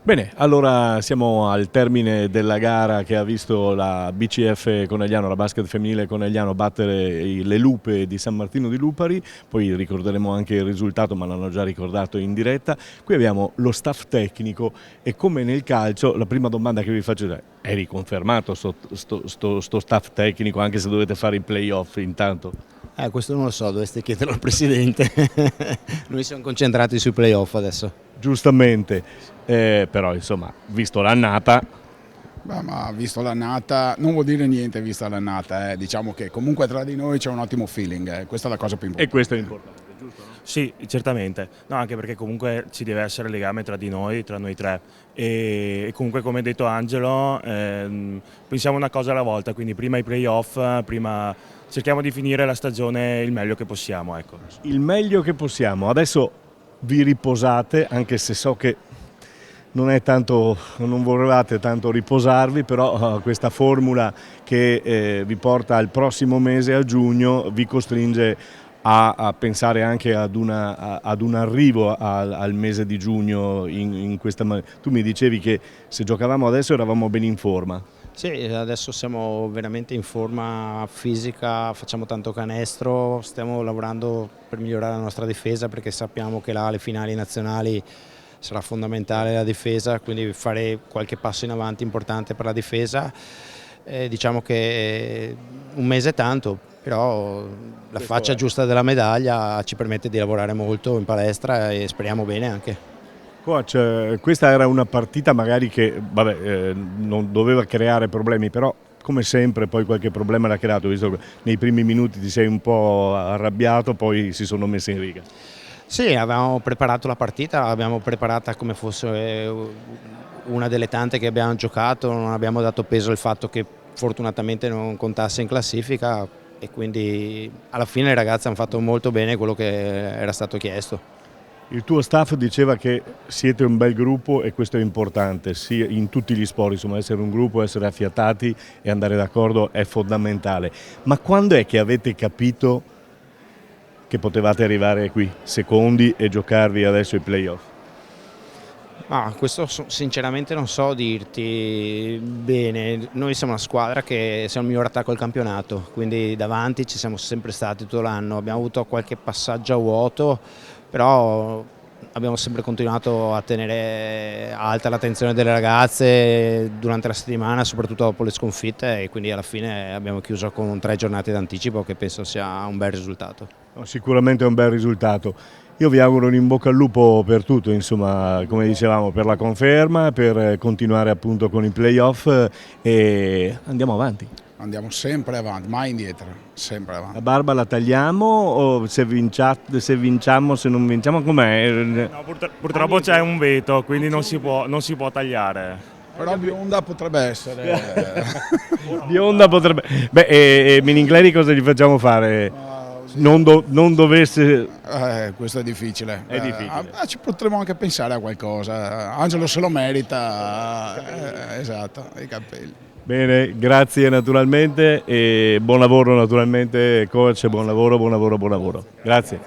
Bene, allora siamo al termine della gara che ha visto la BCF Conegliano, la basket femminile Conegliano battere le Lupe di San Martino di Lupari, poi ricorderemo anche il risultato ma l'hanno già ricordato in diretta. Qui abbiamo lo staff tecnico e come nel calcio la prima domanda che vi faccio è riconfermato sto staff tecnico anche se dovete fare i playoff intanto? Questo non lo so, dovreste chiederlo al presidente. Noi siamo concentrati sui playoff adesso. Giustamente, però insomma, visto l'annata. Beh, ma visto l'annata, non vuol dire niente vista l'annata, diciamo che comunque tra di noi c'è un ottimo feeling, questa è la cosa più importante. E questo è importante, giusto? No? Sì, certamente, no, anche perché comunque ci deve essere legame tra noi tre e comunque come ha detto Angelo pensiamo una cosa alla volta, quindi prima i playoff, prima cerchiamo di finire la stagione il meglio che possiamo. Ecco. Il meglio che possiamo, adesso vi riposate anche se so che non è tanto, non volevate tanto riposarvi, però questa formula che vi porta al prossimo mese, a giugno, vi costringe a pensare anche ad un arrivo al mese di giugno in questa maniera. Tu mi dicevi che se giocavamo adesso eravamo ben in forma. Sì, adesso siamo veramente in forma fisica, facciamo tanto canestro, stiamo lavorando per migliorare la nostra difesa perché sappiamo che là alle finali nazionali sarà fondamentale la difesa, quindi fare qualche passo in avanti importante per la difesa. Diciamo che un mese è tanto, però la faccia giusta della medaglia ci permette di lavorare molto in palestra e speriamo bene anche. Coach, questa era una partita magari che non doveva creare problemi, però come sempre poi qualche problema l'ha creato, visto che nei primi minuti ti sei un po' arrabbiato, poi si sono messi in riga. Sì, avevamo preparato la partita, l'abbiamo preparata come fosse una delle tante che abbiamo giocato, non abbiamo dato peso al fatto che fortunatamente non contasse in classifica e quindi alla fine i ragazzi hanno fatto molto bene quello che era stato chiesto. Il tuo staff diceva che siete un bel gruppo e questo è importante, sia in tutti gli sport, insomma essere un gruppo, essere affiatati e andare d'accordo è fondamentale. Ma quando è che avete capito che potevate arrivare qui, secondi, e giocarvi adesso i playoff? Questo sinceramente non so dirti bene, noi siamo una squadra che siamo il miglior attacco al campionato, quindi davanti ci siamo sempre stati tutto l'anno, abbiamo avuto qualche passaggio a vuoto, però abbiamo sempre continuato a tenere alta l'attenzione delle ragazze durante la settimana, soprattutto dopo le sconfitte e quindi alla fine abbiamo chiuso con 3 giornate d'anticipo che penso sia un bel risultato. Sicuramente è un bel risultato. Io vi auguro un in bocca al lupo per tutto, insomma, come dicevamo, per la conferma, per continuare appunto con i playoff e andiamo avanti. Andiamo sempre avanti, mai indietro, sempre avanti. La barba la tagliamo o se vinciamo, se non vinciamo com'è? No, purtroppo c'è un veto, quindi non si può tagliare. Però bionda potrebbe essere. Bionda potrebbe... Beh, e Meningleri cosa gli facciamo fare? Non dovesse... Questo è difficile. È difficile. Ci potremmo anche pensare a qualcosa. Angelo se lo merita, esatto, i capelli. Bene, grazie naturalmente e buon lavoro naturalmente coach, buon lavoro. Grazie.